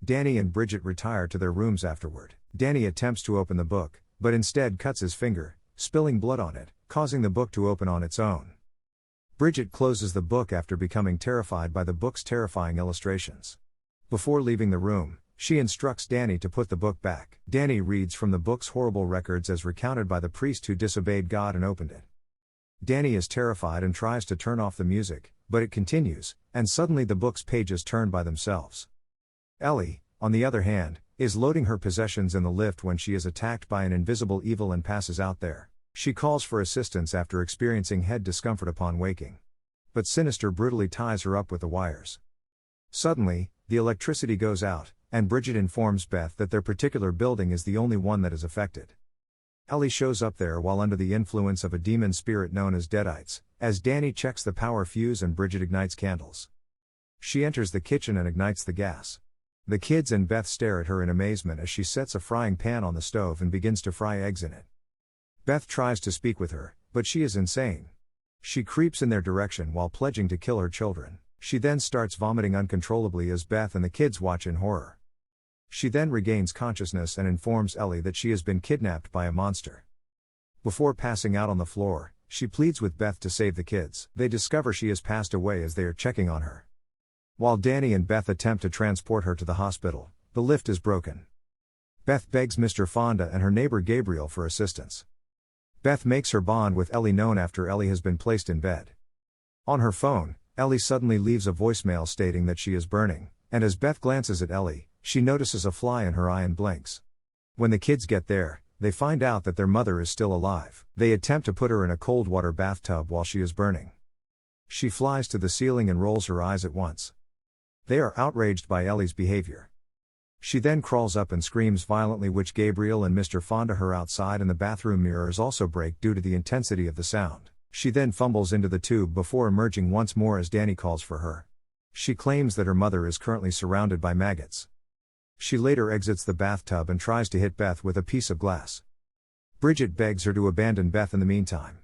Danny and Bridget retire to their rooms afterward. Danny attempts to open the book, but instead cuts his finger, spilling blood on it, causing the book to open on its own. Bridget closes the book after becoming terrified by the book's terrifying illustrations. Before leaving the room, she instructs Danny to put the book back. Danny reads from the book's horrible records as recounted by the priest who disobeyed God and opened it. Danny is terrified and tries to turn off the music, but it continues, and suddenly the book's pages turn by themselves. Ellie, on the other hand, is loading her possessions in the lift when she is attacked by an invisible evil and passes out there. She calls for assistance after experiencing head discomfort upon waking. But Sinister brutally ties her up with the wires. Suddenly, the electricity goes out, and Bridget informs Beth that their particular building is the only one that is affected. Ellie shows up there while under the influence of a demon spirit known as Deadites, as Danny checks the power fuse and Bridget ignites candles. She enters the kitchen and ignites the gas. The kids and Beth stare at her in amazement as she sets a frying pan on the stove and begins to fry eggs in it. Beth tries to speak with her, but she is insane. She creeps in their direction while pledging to kill her children. She then starts vomiting uncontrollably as Beth and the kids watch in horror. She then regains consciousness and informs Ellie that she has been kidnapped by a monster. Before passing out on the floor, she pleads with Beth to save the kids. They discover she has passed away as they are checking on her. While Danny and Beth attempt to transport her to the hospital, the lift is broken. Beth begs Mr. Fonda and her neighbor Gabriel for assistance. Beth makes her bond with Ellie known after Ellie has been placed in bed. On her phone, Ellie suddenly leaves a voicemail stating that she is burning, and as Beth glances at Ellie, she notices a fly in her eye and blinks. When the kids get there, they find out that their mother is still alive. They attempt to put her in a cold water bathtub while she is burning. She flies to the ceiling and rolls her eyes at once. They are outraged by Ellie's behavior. She then crawls up and screams violently, which Gabriel and Mr. Fonda her outside, and the bathroom mirrors also break due to the intensity of the sound. She then fumbles into the tube before emerging once more as Danny calls for her. She claims that her mother is currently surrounded by maggots. She later exits the bathtub and tries to hit Beth with a piece of glass. Bridget begs her to abandon Beth in the meantime.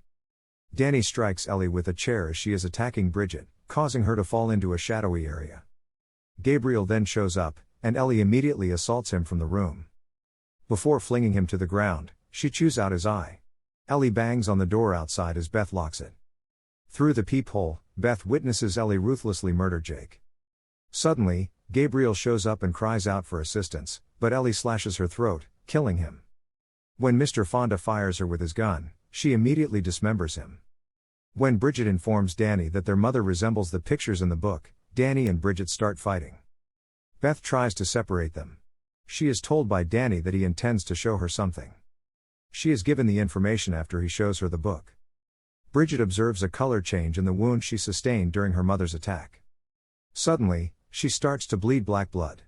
Danny strikes Ellie with a chair as she is attacking Bridget, causing her to fall into a shadowy area. Gabriel then shows up, and Ellie immediately assaults him from the room. Before flinging him to the ground, she chews out his eye. Ellie bangs on the door outside as Beth locks it. Through the peephole, Beth witnesses Ellie ruthlessly murder Jake. Suddenly, Gabriel shows up and cries out for assistance, but Ellie slashes her throat, killing him. When Mr. Fonda fires her with his gun, she immediately dismembers him. When Bridget informs Danny that their mother resembles the pictures in the book, Danny and Bridget start fighting. Beth tries to separate them. She is told by Danny that he intends to show her something. She is given the information after he shows her the book. Bridget observes a color change in the wound she sustained during her mother's attack. Suddenly, she starts to bleed black blood.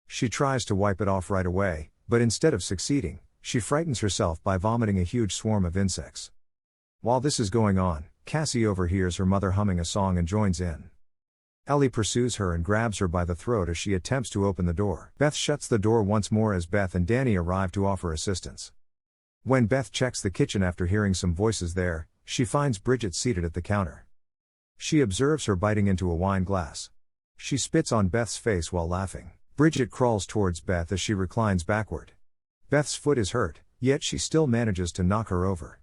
She tries to wipe it off right away, but instead of succeeding, she frightens herself by vomiting a huge swarm of insects. While this is going on, Cassie overhears her mother humming a song and joins in. Ellie pursues her and grabs her by the throat as she attempts to open the door. Beth shuts the door once more as Beth and Danny arrive to offer assistance. When Beth checks the kitchen after hearing some voices there, she finds Bridget seated at the counter. She observes her biting into a wine glass. She spits on Beth's face while laughing. Bridget crawls towards Beth as she reclines backward. Beth's foot is hurt, yet she still manages to knock her over.